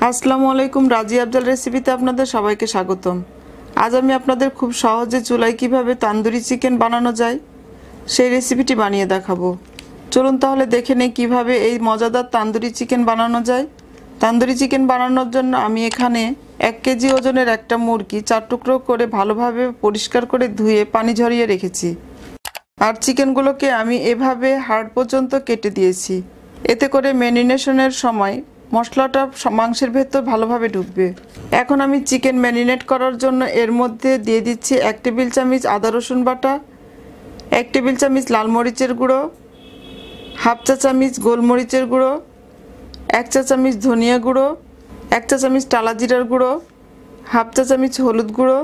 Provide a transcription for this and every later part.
আসসালামু আলাইকুম। রাজিয়া আফজাল রেসিপিতে আপনাদের সবাইকে স্বাগতম। আজ আমি আপনাদের খুব সহজে চুলায় কিভাবে তান্দুরি চিকেন বানানো যায় সেই রেসিপিটি বানিয়ে দেখাবো। চলুন তাহলে দেখে নেই কিভাবে এই মজাদার তান্দুরি চিকেন বানানো যায়। তান্দুরি চিকেন বানানোর জন্য আমি এখানে 1 কেজি ওজনের একটা মুরগি 4 টুকরো করে ভালোভাবে পরিষ্কার করে ধুয়ে পানি ঝরিয়ে রেখেছি। আর চিকেনগুলোকে আমি এভাবে হাড় পর্যন্ত কেটে দিয়েছি, এতে করে ম্যারিনেশনের সময় মশলাটা মাংসের ভেতর ভালোভাবে ঢুকবে। এখন আমি চিকেন ম্যারিনেট করার জন্য এর মধ্যে দিয়ে দিচ্ছি 1 টেবিল চামচ আদা রসুন বাটা, 1 টেবিল চামচ লাল মরিচের গুঁড়ো, হাফ চা চামচ গোলমরিচের গুঁড়ো, 1 চা চামচ ধনিয়া গুঁড়ো, 1 চা চামচ টালা জিরার গুঁড়ো, হাফ চা চামচ হলুদ গুঁড়ো,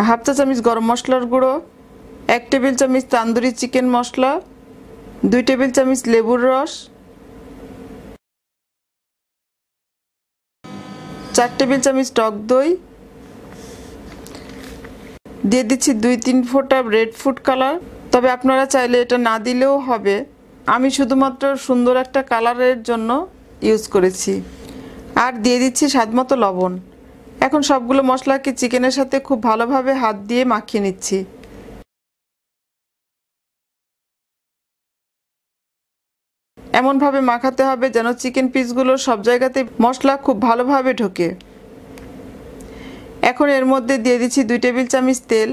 হাফ চা চামচ গরম মশলার গুঁড়ো, 1 টেবিল চামচ তান্দুরি চিকেন মশলা, 2 টেবিল চামচ লেবুর রস, 4 টেবিল চামচ টক দই, দিয়ে দিচ্ছি 2-3 ফোঁটা রেড ফুড কালার। তবে আপনারা চাইলে এটা না দিলেও হবে, আমি শুধুমাত্র সুন্দর একটা কালারের জন্য ইউজ করেছি। আর দিয়ে দিচ্ছি স্বাদমতো লবণ। এখন সবগুলো মশলাকে চিকেনের সাথে খুব ভালোভাবে হাত দিয়ে মাখিয়ে নিচ্ছি। এমনভাবে মাখাতে হবে যেন চিকেন পিসগুলো সব জায়গাতে মশলা খুব ভালোভাবে ঢোকে। এখন এর মধ্যে দিয়ে দিচ্ছি 2 টেবিল চামচ তেল।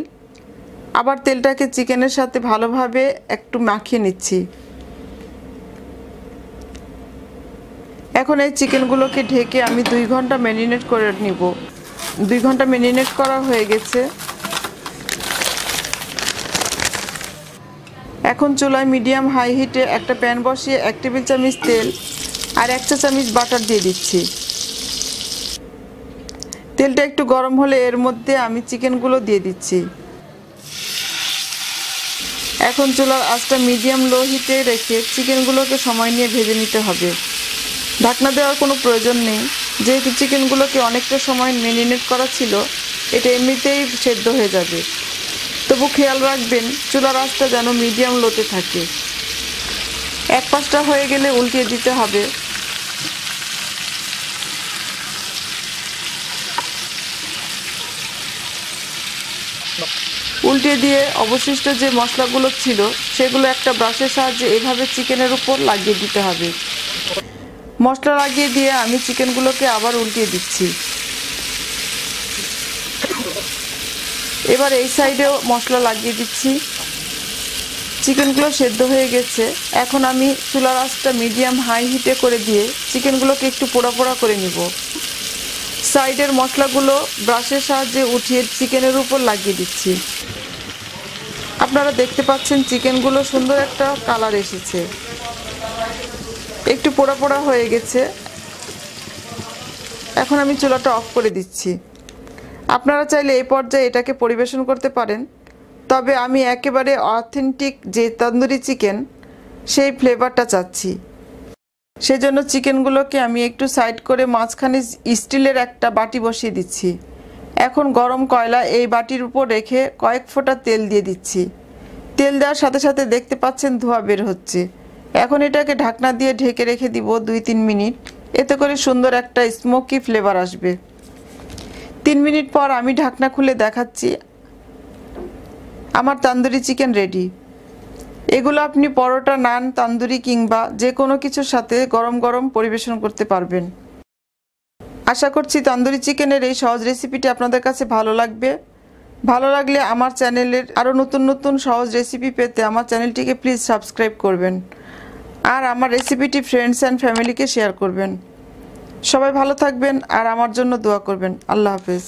আবার তেলটাকে চিকেনের সাথে ভালোভাবে একটু মাখিয়ে নিচ্ছি। এখন এই চিকেনগুলোকে ঢেকে আমি 2 ঘন্টা ম্যারিনেট করে নিব। 2 ঘন্টা ম্যারিনেট করা হয়ে গেছে। এখন চুলায় মিডিয়াম হাই হিটে একটা প্যান বসিয়ে 1 টেবিল চামচ তেল আর 1 চা চামচ বাটার দিয়ে দিচ্ছি। তেলটা একটু গরম হলে এর মধ্যে আমি চিকেনগুলো দিয়ে দিচ্ছি। এখন চুলার আঁচটা মিডিয়াম লো হিটে রেখে চিকেনগুলোকে সময় নিয়ে ভেজে নিতে হবে। ঢাকনা দেওয়ার কোনো প্রয়োজন নেই, যেহেতু চিকেনগুলোকে অনেকটা সময় ম্যারিনেট করা ছিল, এটা এমনিতেই সেদ্ধ হয়ে যাবে। তবু খেয়াল রাখবেন চুলার আঁচটা যেন মিডিয়াম লোতে থাকে। এক পাশটা হয়ে গেলে উল্টিয়ে দিতে হবে। উল্টে দিয়ে অবশিষ্ট যে মশলাগুলো ছিল সেগুলো একটা ব্রাশের সাহায্যে এভাবে চিকেনের উপর লাগিয়ে দিতে হবে। মশলা লাগিয়ে দিয়ে আমি চিকেনগুলোকে আবার উল্টিয়ে দিচ্ছি। এবার এই সাইডেও মশলা লাগিয়ে দিচ্ছি। চিকেনগুলো সেদ্ধ হয়ে গেছে। এখন আমি চুলার আঁচটা মিডিয়াম হাই হিটে করে দিয়ে চিকেনগুলোকে একটু পোড়া পোড়া করে নিব। সাইডের মশলাগুলো ব্রাশের সাহায্যে উঠিয়ে চিকেনের উপর লাগিয়ে দিচ্ছি। আপনারা দেখতে পাচ্ছেন চিকেনগুলো সুন্দর একটা কালার এসেছে, একটু পোড়া পোড়া হয়ে গেছে। এখন আমি চুলাটা অফ করে দিচ্ছি। আপনারা চাইলে এই পর্যায়ে এটাকে পরিবেশন করতে পারেন, তবে আমি একেবারে অথেন্টিক যে তন্দুরি চিকেন সেই ফ্লেভারটা চাচ্ছি। সেজন্য চিকেনগুলোকে আমি একটু সাইড করে মাঝখানে স্টিলের একটা বাটি বসিয়ে দিচ্ছি। এখন গরম কয়লা এই বাটির উপর রেখে কয়েক ফোঁটা তেল দিয়ে দিচ্ছি। তেল দেওয়ার সাথে সাথে দেখতে পাচ্ছেন ধোঁয়া বের হচ্ছে। এখন এটাকে ঢাকনা দিয়ে ঢেকে রেখে দিব 2-3 মিনিট, এতে করে সুন্দর একটা স্মোকি ফ্লেভার আসবে। 3 মিনিট পর আমি ঢাকনা খুলে দেখাচ্ছি, আমার তান্দুরি চিকেন রেডি। এগুলো আপনি পরোটা, নান, তান্দুরি কিংবা যে কোনো কিছুর সাথে গরম গরম পরিবেশন করতে পারবেন। আশা করছি তান্দুরি চিকেনের এই সহজ রেসিপিটি আপনাদের কাছে ভালো লাগবে। ভালো লাগলে আমার চ্যানেলের আরও নতুন নতুন সহজ রেসিপি পেতে আমার চ্যানেলটিকে প্লিজ সাবস্ক্রাইব করবেন আর আমার রেসিপিটি ফ্রেন্ডস অ্যান্ড ফ্যামিলিকে শেয়ার করবেন। সবাই ভালো থাকবেন আর আমার জন্য দোয়া করবেন। আল্লাহ হাফেজ।